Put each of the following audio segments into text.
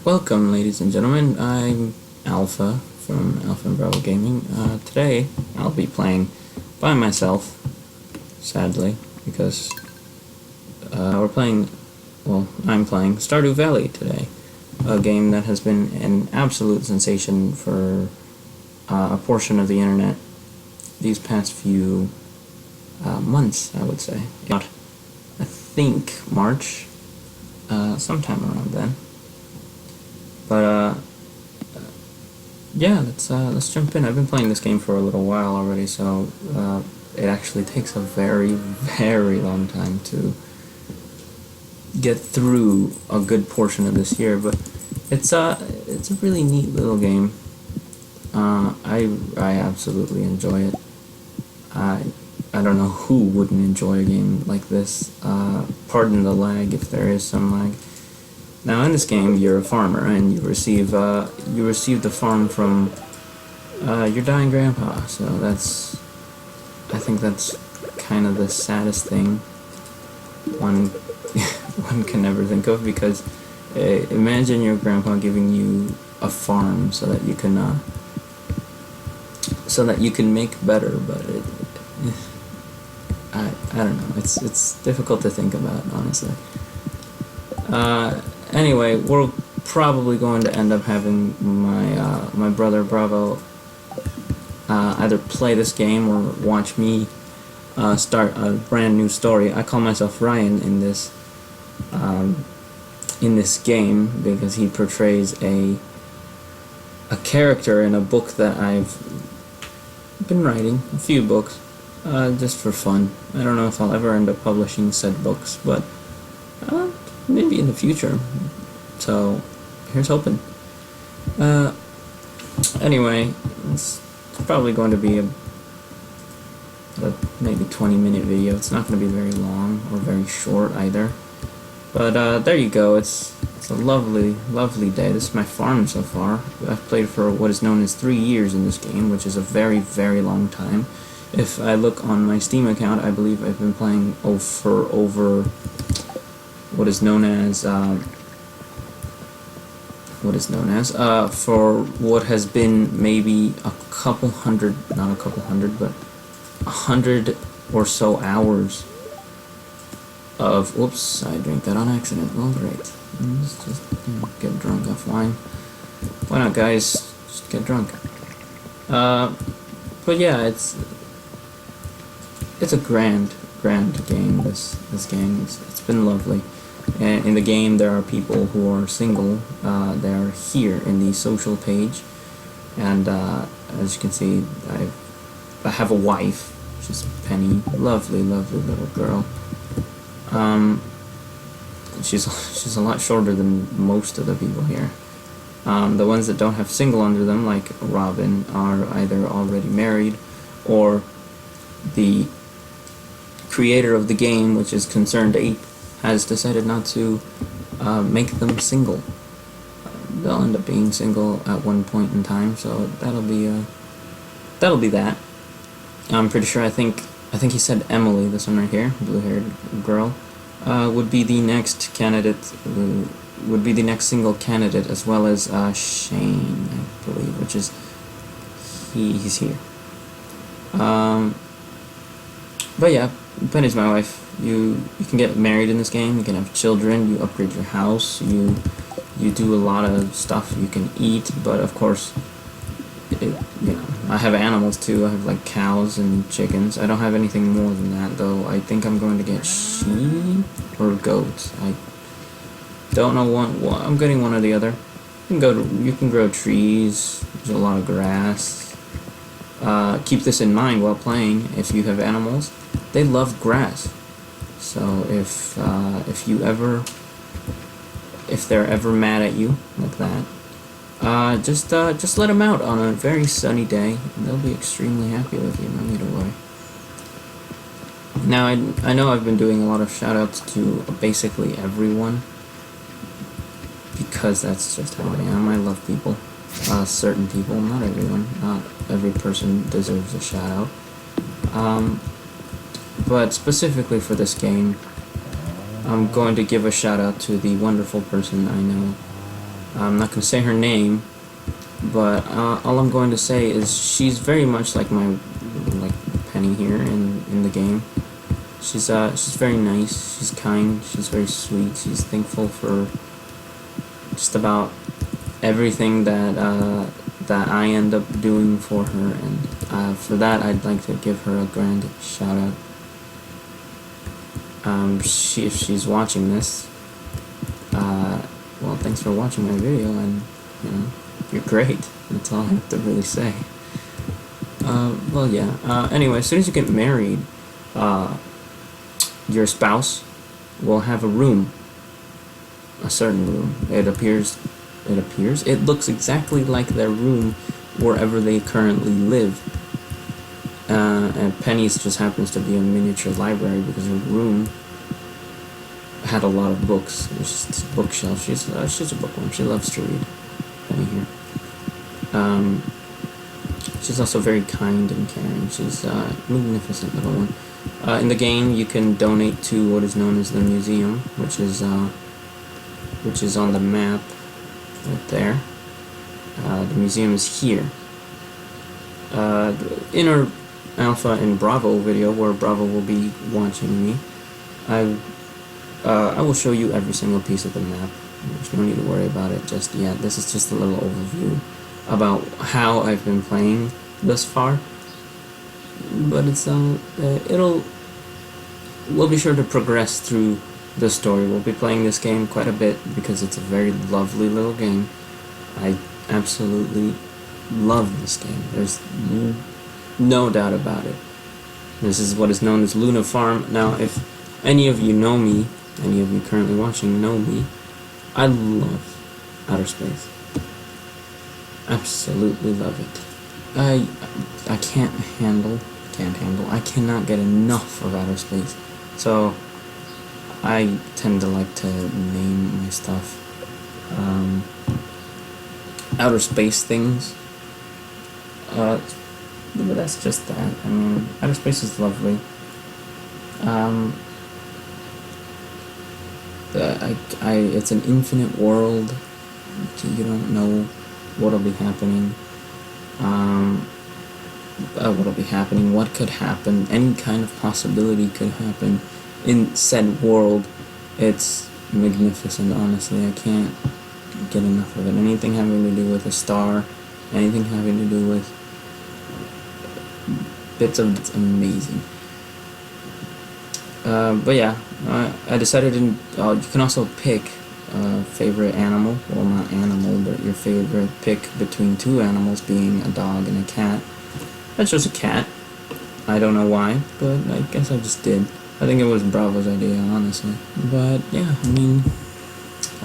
Welcome, ladies and gentlemen. I'm Alpha from Alpha and Bravo Gaming. Today, I'll be playing by myself, sadly, because I'm playing Stardew Valley today, a game that has been an absolute sensation for a portion of the internet these past few months, I would say. I think March, sometime around then. But yeah, let's jump in. I've been playing this game for a little while already, so it actually takes a very, very long time to get through a good portion of this year. But it's a really neat little game. I absolutely enjoy it. I don't know who wouldn't enjoy a game like this. Pardon the lag if there is some lag. Now in this game, you're a farmer, and you receive the farm from your dying grandpa. So I think that's kind of the saddest thing one one can ever think of, because imagine your grandpa giving you a farm so that you can make better, but I don't know. It's difficult to think about, honestly. Anyway, we're probably going to end up having my brother Bravo either play this game or watch me start a brand new story. I call myself Ryan in this game because he portrays a character in a book that I've been writing, a few books, just for fun. I don't know if I'll ever end up publishing said books, but maybe in the future. So here's hoping. Anyway, it's probably going to be a maybe 20-minute video. It's not going to be very long or very short either. But there you go. It's a lovely, lovely day. This is my farm so far. I've played for what is known as 3 years in this game, which is a very, very long time. If I look on my Steam account, I believe I've been playing for over what is known as for what has been maybe a couple hundred, not a couple hundred, but 100 or so hours of, whoops, I drank that on accident. Well, great. Let's just get drunk off wine. Why not, guys? Just get drunk. But yeah, it's a grand game. This game, it's been lovely. And in the game, there are people who are single. They are here in the social page, and as you can see, I have a wife. She's Penny, lovely, lovely little girl. She's a lot shorter than most of the people here. The ones that don't have single under them, like Robin, are either already married, or the creator of the game, which is Concerned Ape, has decided not to make them single. They'll end up being single at one point in time, so that'll be that. I'm pretty sure. I think he said Emily, this one right here, blue-haired girl, would be the next candidate. Would be the next single candidate, as well as Shane, I believe, which is he's here. But yeah, Penny's my wife. You can get married in this game. You can have children. You upgrade your house. You do a lot of stuff. You can eat, but of course, I have animals too. I have like cows and chickens. I don't have anything more than that, though. I think I'm going to get sheep or goats. I don't know I'm getting one or the other. You can grow trees. There's a lot of grass. Keep this in mind while playing. If you have animals, they love grass. So if they're ever mad at you like that, just let them out on a very sunny day, and they'll be extremely happy with you. No need to worry. Now I know I've been doing a lot of shoutouts to basically everyone, because that's just how I am. I love people, certain people, not everyone. Not every person deserves a shoutout. But specifically for this game, I'm going to give a shout out to the wonderful person I know I'm not going to say her name, but all I'm going to say is she's very much like Penny here in the game. She's very nice. She's kind. She's very sweet. She's thankful for just about everything that I end up doing for her, and for that I'd like to give her a grand shout out. If she's watching this, well, thanks for watching my video, and you know, you're great. That's all I have to really say. Well, yeah. Anyway, as soon as you get married, your spouse will have a room, a certain room. It looks exactly like their room wherever they currently live. And Penny's just happens to be a miniature library because her room had a lot of books. There's just a bookshelf. She's a bookworm. She loves to read. Penny here. She's also very kind and caring. She's a magnificent little one. In the game, you can donate to what is known as the museum, which is on the map right there. The museum is here. In our Alpha and Bravo video, where Bravo will be watching me, I will show you every single piece of the map. There's no need to worry about it just yet. This is just a little overview about how I've been playing thus far. But it's we'll be sure to progress through the story. We'll be playing this game quite a bit because it's a very lovely little game. I absolutely love this game. There's no doubt about it. This is what is known as Luna Farm. Now, if any of you know me, any of you currently watching know me, I love outer space. Absolutely love it. I cannot get enough of outer space. So I tend to like to name my stuff outer space things. But that's just that. I mean, outer space is lovely. It's an infinite world. You don't know what'll be happening. What could happen? Any kind of possibility could happen in said world. It's magnificent. Honestly, I can't get enough of it. Anything having to do with a star, anything having to do with bits of it's amazing. But yeah, I decided to. You can also pick favorite animal. Well, not animal, but your favorite pick between two animals, being a dog and a cat. I chose a cat. I don't know why, but I guess I just did. I think it was Bravo's idea, honestly. But yeah, I mean,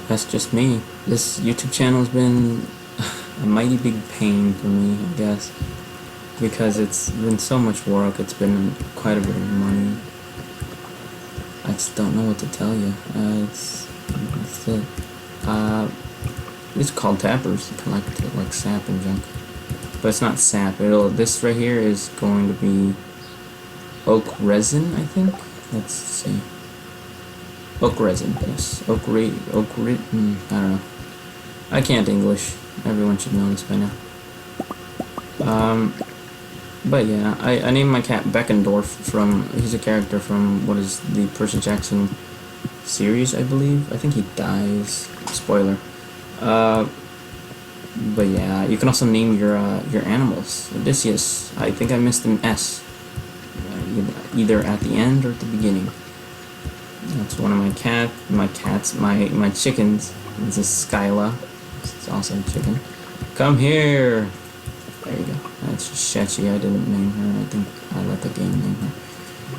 that's just me. This YouTube channel has been a mighty big pain for me, I guess, because it's been so much work. It's been quite a bit of money. I just don't know what to tell you. It's called tappers. You collect like sap and junk, but it's not sap. This right here is going to be oak resin, I think. Let's see. Oak resin, yes. I don't know. I can't English. Everyone should know this by now. But yeah, I named my cat Beckendorf he's a character from what is the Percy Jackson series, I believe. I think he dies. Spoiler. But yeah, you can also name your animals. Odysseus. I think I missed an S. Either at the end or at the beginning. That's one of my cats. My chickens. This is Skyla. It's also a chicken. Come here. There you go. That's Shechi. I didn't name her. I think I let the game name her.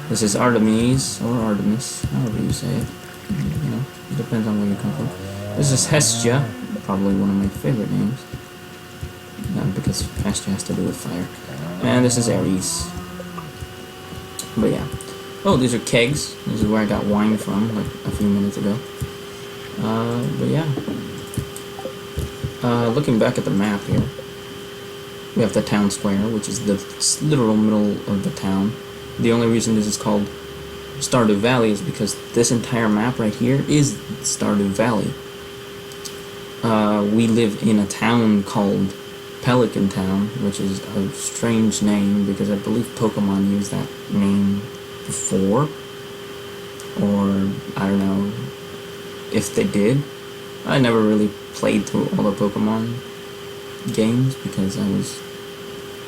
This is Artemis or Artemis, however you say it. You know, it depends on where you come from. This is Hestia, probably one of my favorite names, because Hestia has to do with fire. And this is Ares. But yeah. Oh, these are kegs. This is where I got wine from, like a few minutes ago. But yeah. Looking back at the map here, we have the town square, which is the literal middle of the town. The only reason this is called Stardew Valley is because this entire map right here is Stardew Valley. we live in a town called Pelican Town, which is a strange name because I believe Pokemon used that name before, or I don't know if they did. I never really played through all the Pokemon games because I was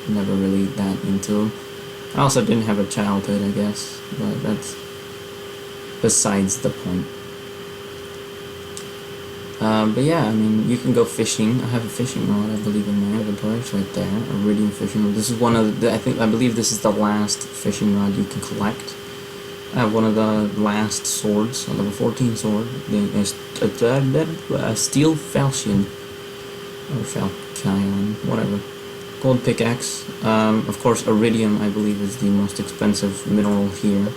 never really that into them. I also didn't have a childhood, I guess, but that's besides the point. But yeah, I mean, you can go fishing. I have a fishing rod, I believe, in my inventory. It's right there, Iridium fishing rod. This is one of the, I believe this is the last fishing rod you can collect. I have one of the last swords, a level 14 sword, a steel falchion, or falchion, whatever. Gold pickaxe. Of course, iridium, I believe, is the most expensive mineral here.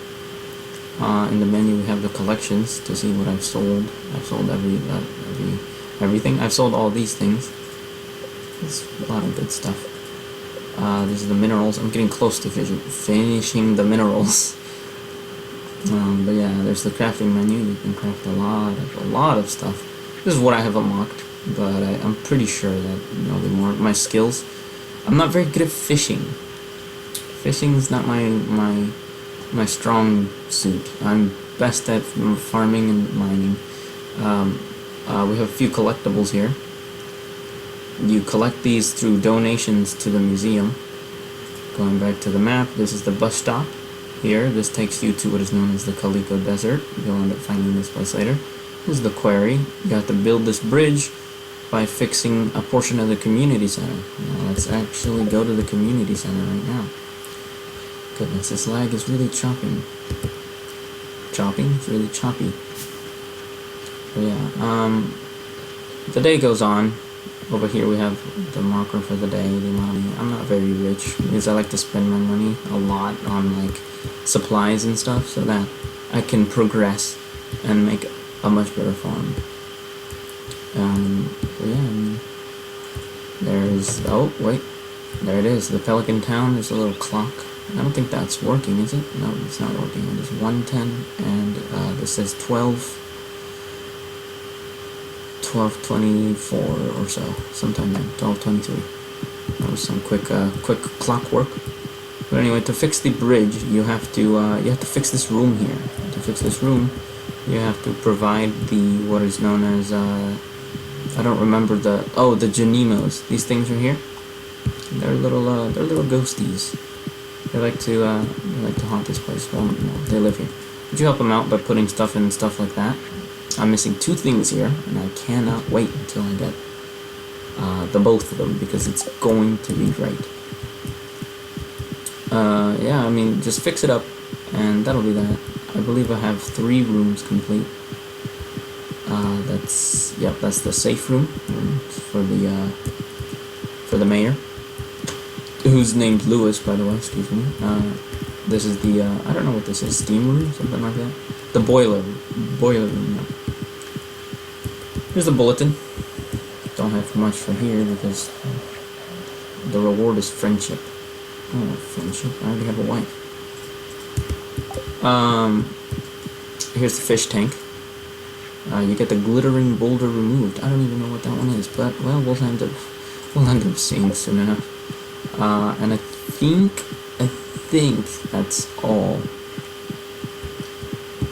In the menu, we have the collections to see what I've sold. I've sold everything. I've sold all these things. It's a lot of good stuff. These are the minerals. I'm getting close to finishing the minerals. But yeah, there's the crafting menu. You can craft a lot of stuff. This is what I have unlocked, but I'm pretty sure that there'll be more. My skills. I'm not very good at fishing. Fishing's not my strong suit. I'm best at farming and mining. We have a few collectibles here. You collect these through donations to the museum. Going back to the map, this is the bus stop. Here, this takes you to what is known as the Calico Desert. You'll end up finding this place later. This is the quarry. You have to build this bridge by fixing a portion of the community center. Now let's actually go to the community center right now. Goodness, this lag is really chopping. It's really choppy. But yeah, the day goes on. Over here we have the marker for the day, the amount of money. I'm not very rich because I like to spend my money a lot on like supplies and stuff so that I can progress and make a much better farm. But yeah, I mean, oh wait, there it is, the Pelican Town. There's a little clock. I don't think that's working, is it? No, it's not working. It is 1:10, and this says 12:24 or so, sometime then, 12:23. That was some quick clockwork. But anyway, to fix the bridge, you have to fix this room here. To fix this room, you have to provide the what is known as I don't remember the Janimos. These things are here. They're little ghosties. They like to haunt this place. Well, no, they live here. Would you help them out by putting stuff in and stuff like that? I'm missing 2 things here, and I cannot wait until I get the both of them because it's going to be great. Yeah, I mean, just fix it up, and that'll be that. I believe I have 3 rooms complete. That's the safe room for the mayor, who's named Lewis, by the way. Excuse me. This is the I don't know what this is, steam room, something like that. The boiler room. No. Here's the bulletin. Don't have much for here because the reward is friendship. Oh, friendship. I already have a wife. Here's the fish tank. You get the glittering boulder removed. I don't even know what that one is, but well, we'll end up seeing soon enough. And I think that's all.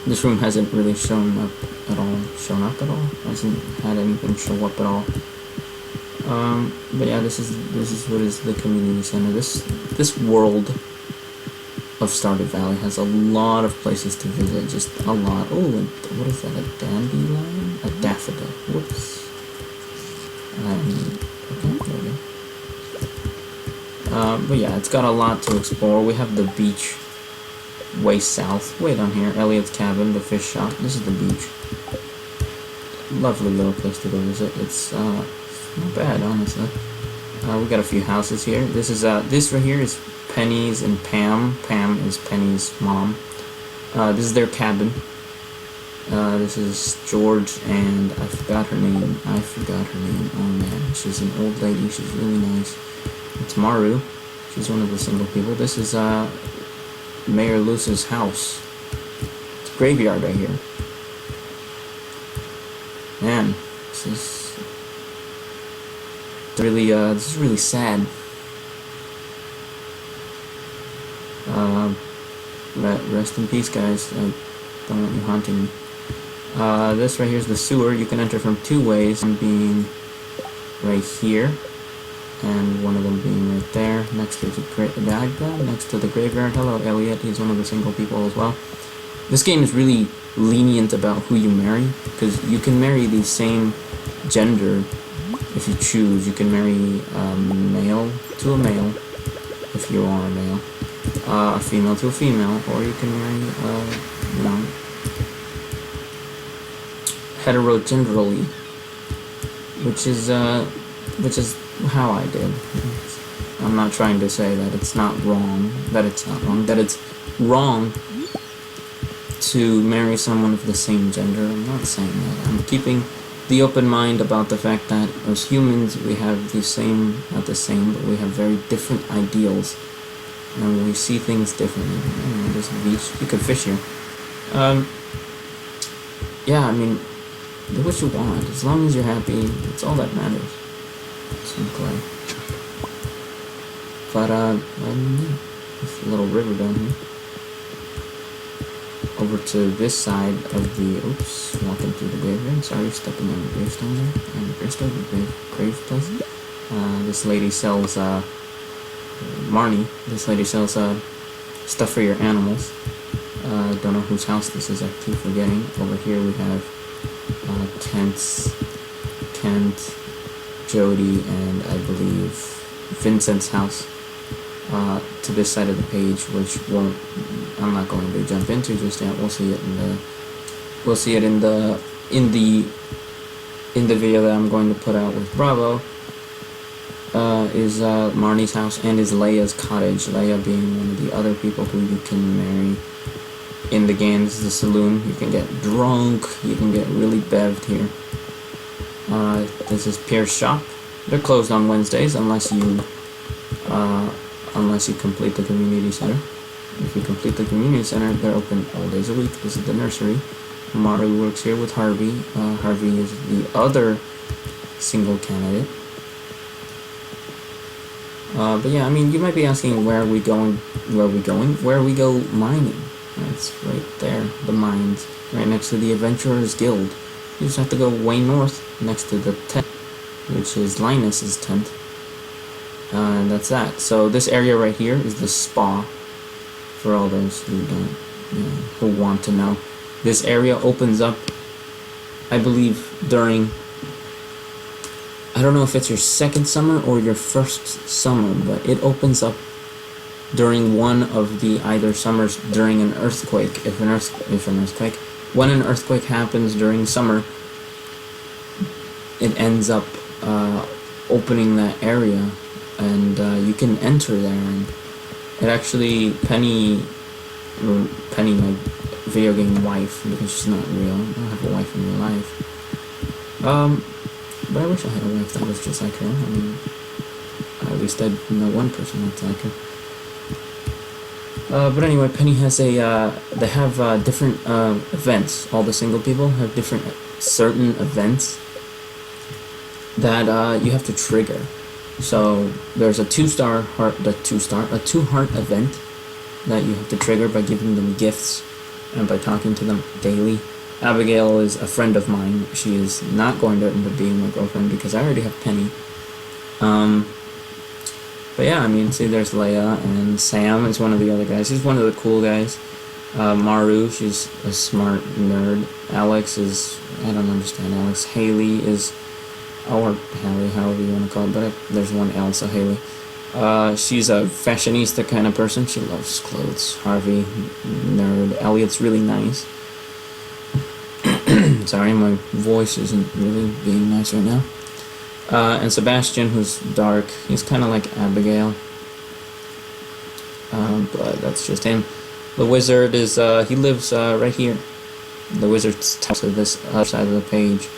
This room hasn't really shown up at all. Hasn't had anything show up at all. But yeah, this is what is the community center. This world of Stardew Valley has a lot of places to visit. Just a lot. Oh, and what is that? A dandelion? A daffodil. Whoops. Okay, there we go. But yeah, it's got a lot to explore. We have the beach way south, way down here. Elliot's cabin, the fish shop. This is the beach. Lovely little place to go visit. It's not bad, honestly. We got a few houses here. This right here is Penny's and Pam. Pam is Penny's mom. This is their cabin. This is George and I forgot her name. Oh man, she's an old lady. She's really nice. It's Maru. She's one of the single people. This is Mayor Luce's house. It's a graveyard right here. Man, this is this is really sad. Rest in peace, guys. I don't want you haunting me. This right here is the sewer. You can enter from two ways. One being right here, and one of them being right there, next to the graveyard. Hello, Elliot. He's one of the single people as well. This game is really lenient about who you marry, because you can marry the same gender if you choose. You can marry a male to a male if you are a male, a female to a female, or you can marry heterogenderally, which is how I did. I'm not trying to say that it's wrong, that it's wrong to marry someone of the same gender. I'm not saying that. I'm keeping the open mind about the fact that as humans we have not the same, but we have very different ideals, and we see things differently. There's a beach. You could fish here. Yeah, I mean, do what you want. As long as you're happy, it's all that matters. Some clay. But, yeah, there's a little river down here. Over to this side of the, walking through the graveyard. Sorry, stepping on the gravestone there. And the gravestone, the grave place. This lady sells, Marnie, this lady sells, stuff for your animals. Don't know whose house this is, I keep forgetting. Over here we have, Kent, Jody, and I believe Vincent's house. To this side of the page, which I'm not going to jump into just yet. We'll see it in the video that I'm going to put out with Bravo. Is Marnie's house, and is Leia's cottage. Leia being one of the other people who you can marry in the game. This is the saloon. You can get drunk, you can get really bevved here. This is Pierre's shop. They're closed on Wednesdays unless you complete the community center. If you complete the community center, they're open all days a week. This is the nursery. Maru works here with Harvey. Harvey is the other single candidate. But yeah, I mean, you might be asking where are we going? Where we go mining. That's right there, the mines, right next to the Adventurers Guild. You just have to go way north, next to the tent, which is Linus's tent. And that's that. So this area right here is the spa, for all those who who want to know. This area opens up, I believe, during, I don't know if it's your second summer or your first summer, but it opens up during one of the either summers during an earthquake. When an earthquake happens during summer, it ends up opening that area, and you can enter there. And it actually, Penny, my video game wife, because she's not real. I don't have a wife in real life. But I wish I had a wife that was just like her. I mean, at least I know one person that's like her. But anyway, Penny has they have different events. All the single people have different certain events that you have to trigger. So there's a two heart event that you have to trigger by giving them gifts and by talking to them daily. Abigail is a friend of mine. She is not going to end up being my girlfriend because I already have Penny. But yeah, I mean, see, there's Leia, and Sam is one of the other guys. He's one of the cool guys. Maru, she's a smart nerd. Alex is, I don't understand Alex. Haley is, or Haley, however you want to call it, but there's one L, so Haley. She's a fashionista kind of person. She loves clothes. Harvey, nerd. Elliot's really nice. Sorry, my voice isn't really being nice right now. And Sebastian, who's dark, he's kind of like Abigail. But that's just him. The wizard is, he lives right here. The wizard's house is this other side of the page.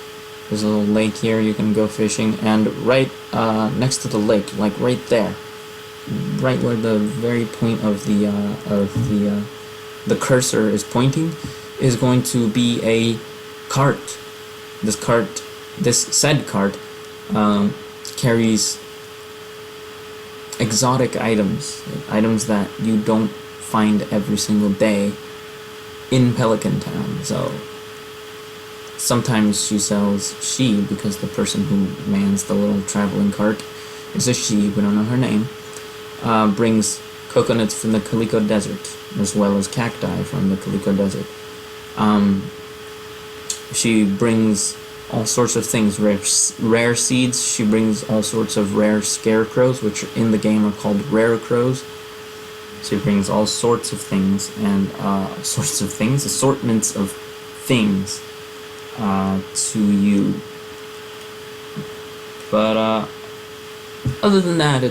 There's a little lake here, you can go fishing, and right next to the lake, like right there, right where the very point of the cursor is pointing, is going to be a cart. This said cart, carries exotic items that you don't find every single day in Pelican Town. So sometimes she, because the person who mans the little traveling cart is a she, we don't know her name, brings coconuts from the Calico Desert, as well as cacti from the Calico Desert. She brings all sorts of things, rare seeds. She brings all sorts of rare scarecrows, which in the game are called rare crows. She brings all sorts of things, and assortments of things to you. But other than that,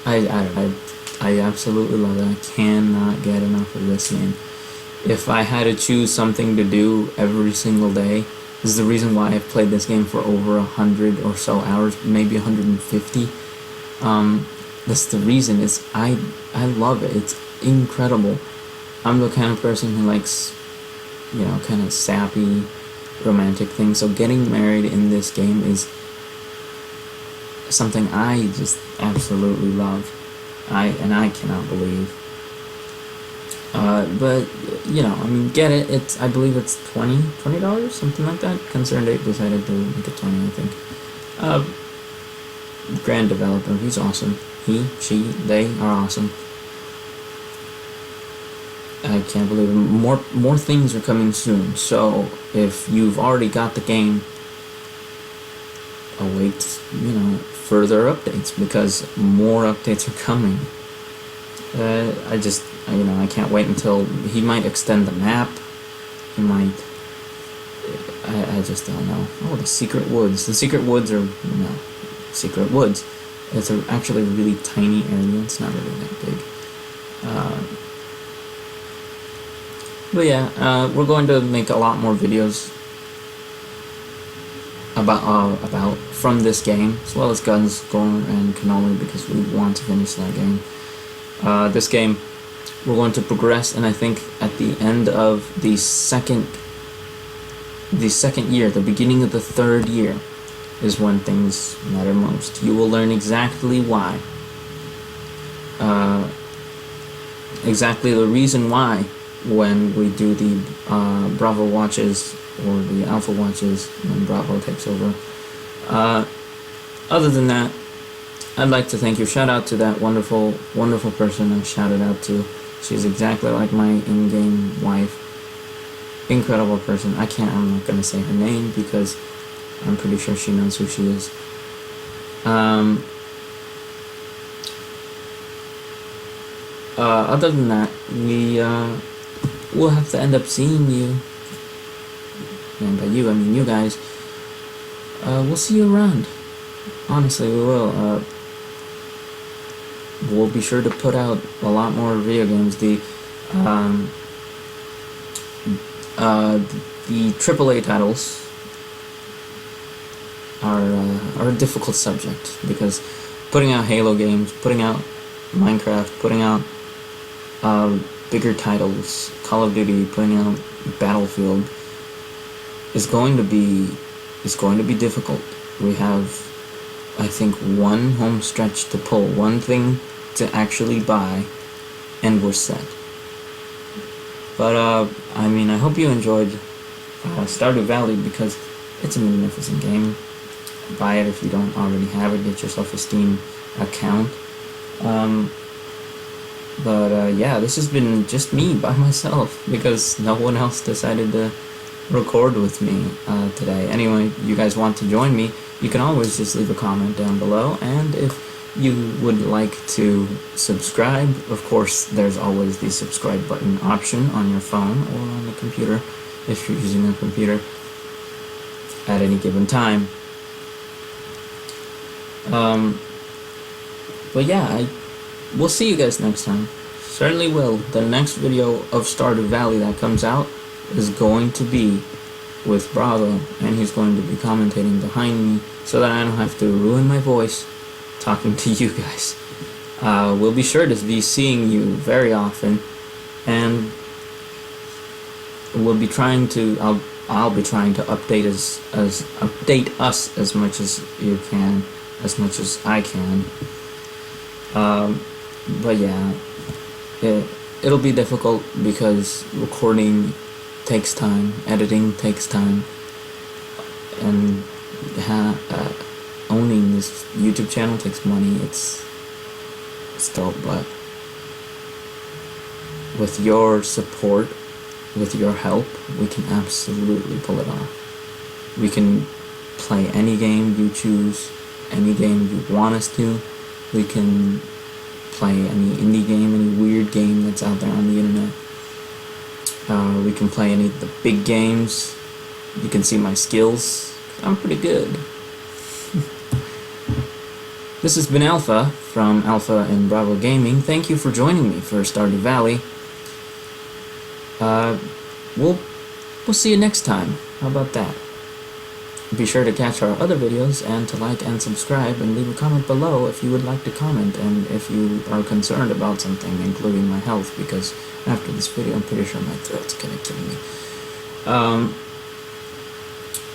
I absolutely love it. I cannot get enough of this game. If I had to choose something to do every single day, this is the reason why I've played this game for over 100 or so hours, maybe 150. That's the reason. I love it. It's incredible. I'm the kind of person who likes, kind of sappy, romantic things. So getting married in this game is something I just absolutely love. I cannot believe. But get it. I believe it's $20, something like that. Concerned Ape decided to make it 20, I think. Grand developer, he's awesome. He, she, they are awesome. I can't believe it. More things are coming soon. So if you've already got the game, await further updates, because more updates are coming. I can't wait until he might extend the map. He might. I just don't know. Oh, the secret woods. The secret woods are secret woods. It's actually a really tiny area. It's not really that big. But yeah, we're going to make a lot more videos about from this game, as well as Guns, Gore, and Cannoli, because we want to finish that game. This game, we're going to progress, and I think at the end of the second year, the beginning of the third year, is when things matter most. You will learn exactly why. Exactly the reason why when we do the Bravo watches, or the Alpha watches, when Bravo takes over. Other than that, I'd like to thank you. Shout out to that wonderful, wonderful person I shouted out to. She's exactly like my in-game wife. Incredible person. I'm not gonna say her name because I'm pretty sure she knows who she is. Other than that, we'll have to end up seeing you. And by you, I mean you guys. We'll see you around. Honestly, we will. We'll be sure to put out a lot more video games. The AAA titles are a difficult subject, because putting out Halo games, putting out Minecraft, putting out bigger titles, Call of Duty, putting out Battlefield, is going to be difficult. We have, I think, one home stretch to pull, one thing to actually buy, and we're set. But I hope you enjoyed Stardew Valley, because it's a magnificent game. Buy it if you don't already have it. Get yourself a Steam account. Yeah, this has been just me by myself, because no one else decided to record with me today. Anyway, you guys want to join me, you can always just leave a comment down below, and if you would like to subscribe, of course there's always the subscribe button option on your phone or on the computer, if you're using a computer at any given time. But yeah, we'll see you guys next time. Certainly will. The next video of Stardew Valley that comes out is going to be with Bravo, and he's going to be commentating behind me, so that I don't have to ruin my voice talking to you guys. We'll be sure to be seeing you very often, and we'll be trying to I'll be trying to update us as much as you can as much as I can. But yeah, it'll be difficult because recording takes time, editing takes time, and owning this YouTube channel takes money. It's dope, but with your support, with your help, we can absolutely pull it off. We can play any game you choose, any game you want us to. We can play any indie game, any weird game that's out there on the internet. We can play any of the big games. You can see my skills. I'm pretty good. This has been Alpha from Alpha and Bravo Gaming. Thank you for joining me for Stardew Valley. We'll see you next time. How about that? Be sure to catch our other videos and to like and subscribe and leave a comment below if you would like to comment and if you are concerned about something, including my health, because after this video I'm pretty sure my throat's gonna kill me.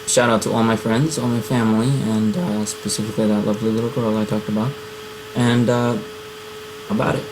Shout out to all my friends, all my family, and specifically that lovely little girl I talked about. And about it.